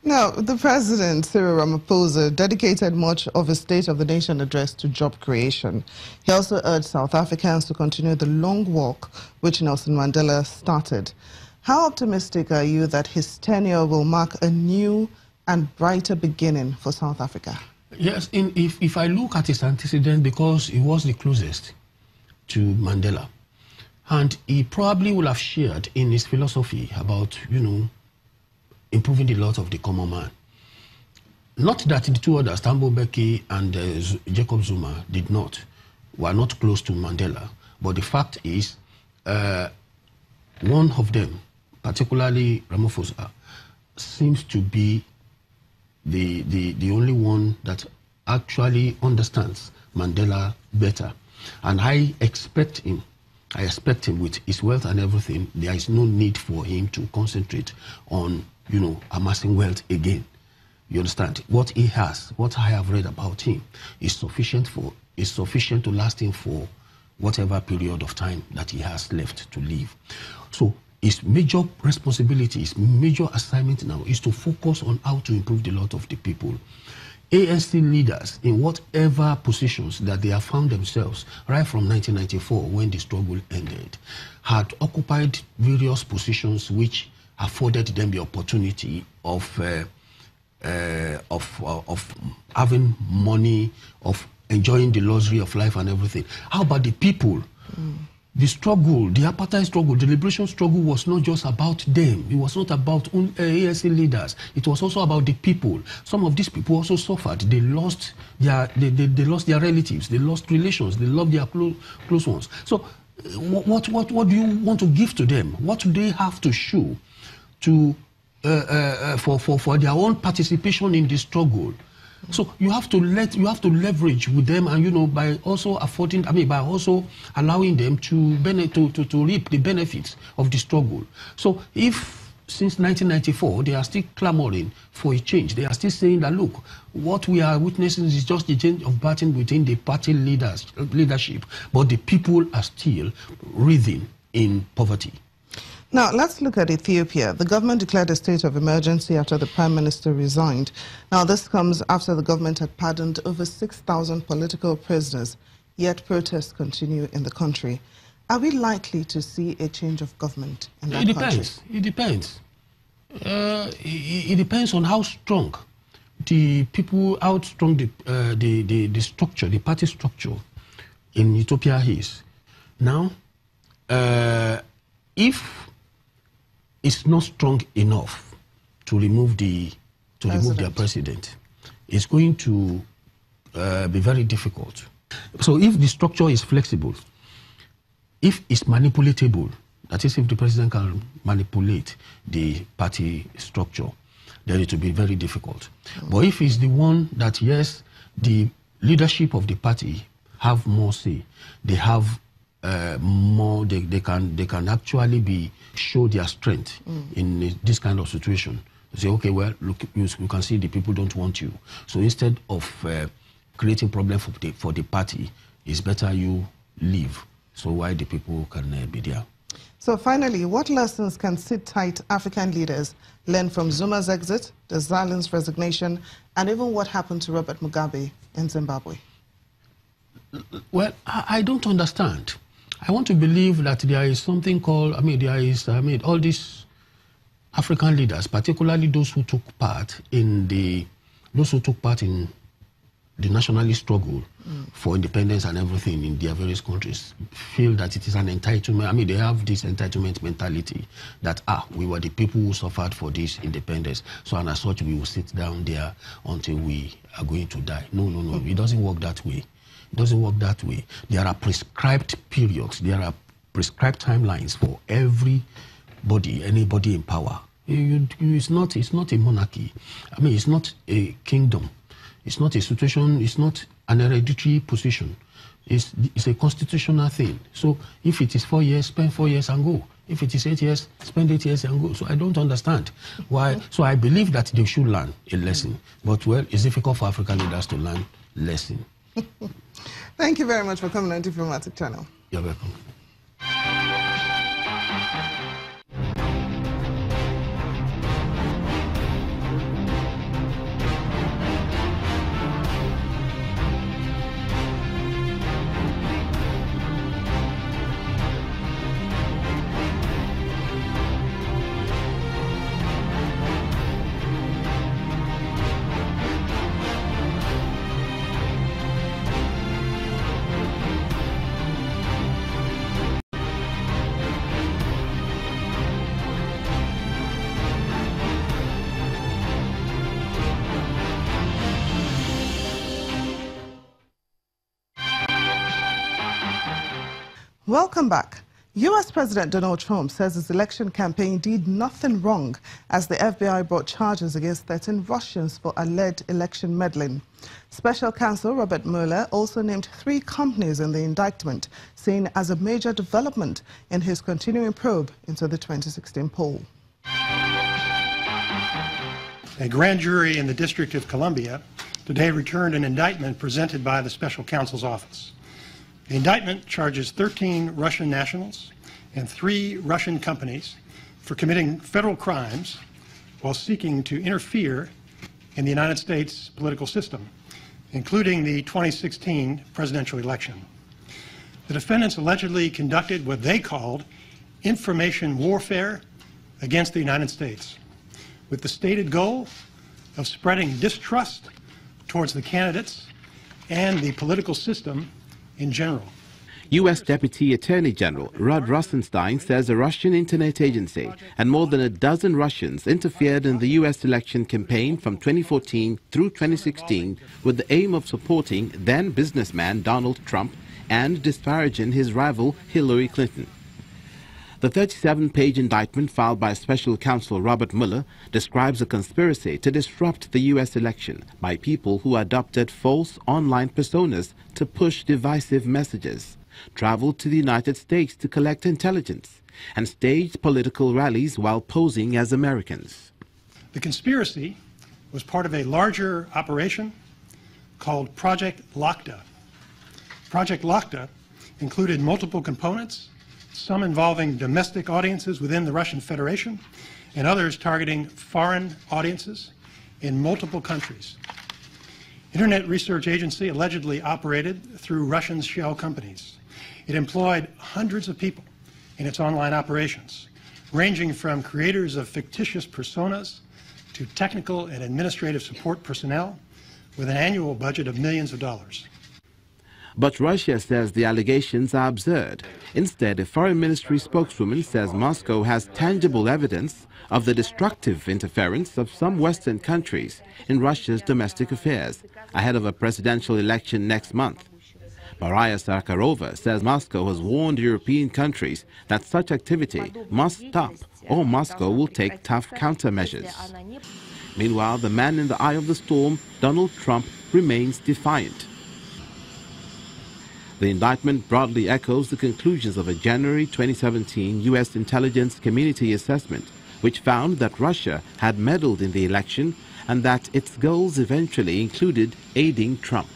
Now, the President, Cyril Ramaphosa, dedicated much of his State of the Nation address to job creation. He also urged South Africans to continue the long walk which Nelson Mandela started. How optimistic are you that his tenure will mark a new and brighter beginning for South Africa? Yes, if I look at his antecedent, because he was the closest to Mandela, and he probably will have shared in his philosophy about, improving the lot of the common man. Not that the two others, Thabo Mbeki and Jacob Zuma, were not close to Mandela, but the fact is, one of them, particularly Ramaphosa, seems to be the only one that actually understands Mandela better. And I expect him with his wealth and everything, there is no need for him to concentrate on, amassing wealth again. You understand? What he has, what I have read about him, is sufficient to last him for whatever period of time that he has left to live. So his major responsibility, his major assignment now is to focus on how to improve the lot of the people. ANC leaders, in whatever positions that they have found themselves, right from 1994 when the struggle ended, had occupied various positions which afforded them the opportunity of having money, of enjoying the luxury of life and everything. How about the people? The struggle, the apartheid struggle, the liberation struggle was not just about them. It was not about ANC leaders. It was also about the people. Some of these people also suffered. They lost their relatives. They lost relations. They lost their close ones. So, what do you want to give to them? What do they have to show to for their own participation in the struggle? So you have to leverage with them, and by also by also allowing them to reap the benefits of the struggle. So if since 1994 they are still clamoring for a change, they are still saying that, look, what we are witnessing is just a change of baton within the party leadership, but the people are still writhing in poverty. Now, let's look at Ethiopia. The government declared a state of emergency after the Prime Minister resigned. Now, this comes after the government had pardoned over 6,000 political prisoners, yet protests continue in the country. Are we likely to see a change of government in that country? It depends. It depends on how strong the people, how strong the structure, the party structure in Ethiopia is. Now, if it's not strong enough to remove their president, it's going to be very difficult. So if the structure is flexible, if it's manipulatable, that is, if the president can manipulate the party structure, then it will be very difficult. But if it's the one that, yes, the leadership of the party have more say, they have more, they can actually show their strength in this kind of situation. They say, okay, well, look, you can see the people don't want you. So instead of creating problem for the party, it's better you leave. So why the people can be there. So finally, what lessons can sit-tight African leaders learn from Zuma's exit, the Zalins resignation, and even what happened to Robert Mugabe in Zimbabwe? Well, I don't understand. I want to believe that there is something called, all these African leaders, particularly those who took part in the nationalist struggle for independence and everything in their various countries, feel that it is an entitlement. They have this entitlement mentality that, we were the people who suffered for this independence, so and as such we will sit down there until we are going to die. No, it doesn't work that way. It doesn't work that way. There are prescribed periods, there are prescribed timelines for everybody, anybody in power. It's not a monarchy. It's not a kingdom. It's not a situation, it's not an hereditary position. It's a constitutional thing. So if it is 4 years, spend 4 years and go. If it is 8 years, spend 8 years and go. So I don't understand why. So I believe that they should learn a lesson. But, well, it's difficult for African leaders to learn lesson. Thank you very much for coming on Diplomatic Channel. You're welcome. Welcome back. U.S. President Donald Trump says his election campaign did nothing wrong as the FBI brought charges against 13 Russians for alleged election meddling. Special counsel Robert Mueller also named 3 companies in the indictment, seen as a major development in his continuing probe into the 2016 poll. A grand jury in the District of Columbia today returned an indictment presented by the special counsel's office. The indictment charges 13 Russian nationals and 3 Russian companies for committing federal crimes while seeking to interfere in the United States political system, including the 2016 presidential election. The defendants allegedly conducted what they called information warfare against the United States, with the stated goal of spreading distrust towards the candidates and the political system in general. U.S. Deputy Attorney General Rod Rosenstein says a Russian internet agency and more than a dozen Russians interfered in the U.S. election campaign from 2014 through 2016 with the aim of supporting then businessman Donald Trump and disparaging his rival Hillary Clinton. The 37-page indictment filed by special counsel Robert Mueller describes a conspiracy to disrupt the U.S. election by people who adopted false online personas to push divisive messages, traveled to the United States to collect intelligence, and staged political rallies while posing as Americans. The conspiracy was part of a larger operation called Project Lakta. Project Lakta included multiple components, some involving domestic audiences within the Russian Federation and others targeting foreign audiences in multiple countries. Internet Research Agency allegedly operated through Russian shell companies. It employed hundreds of people in its online operations, ranging from creators of fictitious personas to technical and administrative support personnel with an annual budget of millions of dollars. But Russia says the allegations are absurd. Instead, a foreign ministry spokeswoman says Moscow has tangible evidence of the destructive interference of some Western countries in Russia's domestic affairs ahead of a presidential election next month. Maria Sakharova says Moscow has warned European countries that such activity must stop or Moscow will take tough countermeasures. Meanwhile, the man in the eye of the storm, Donald Trump, remains defiant. The indictment broadly echoes the conclusions of a January 2017 U.S. intelligence community assessment, which found that Russia had meddled in the election and that its goals eventually included aiding Trump.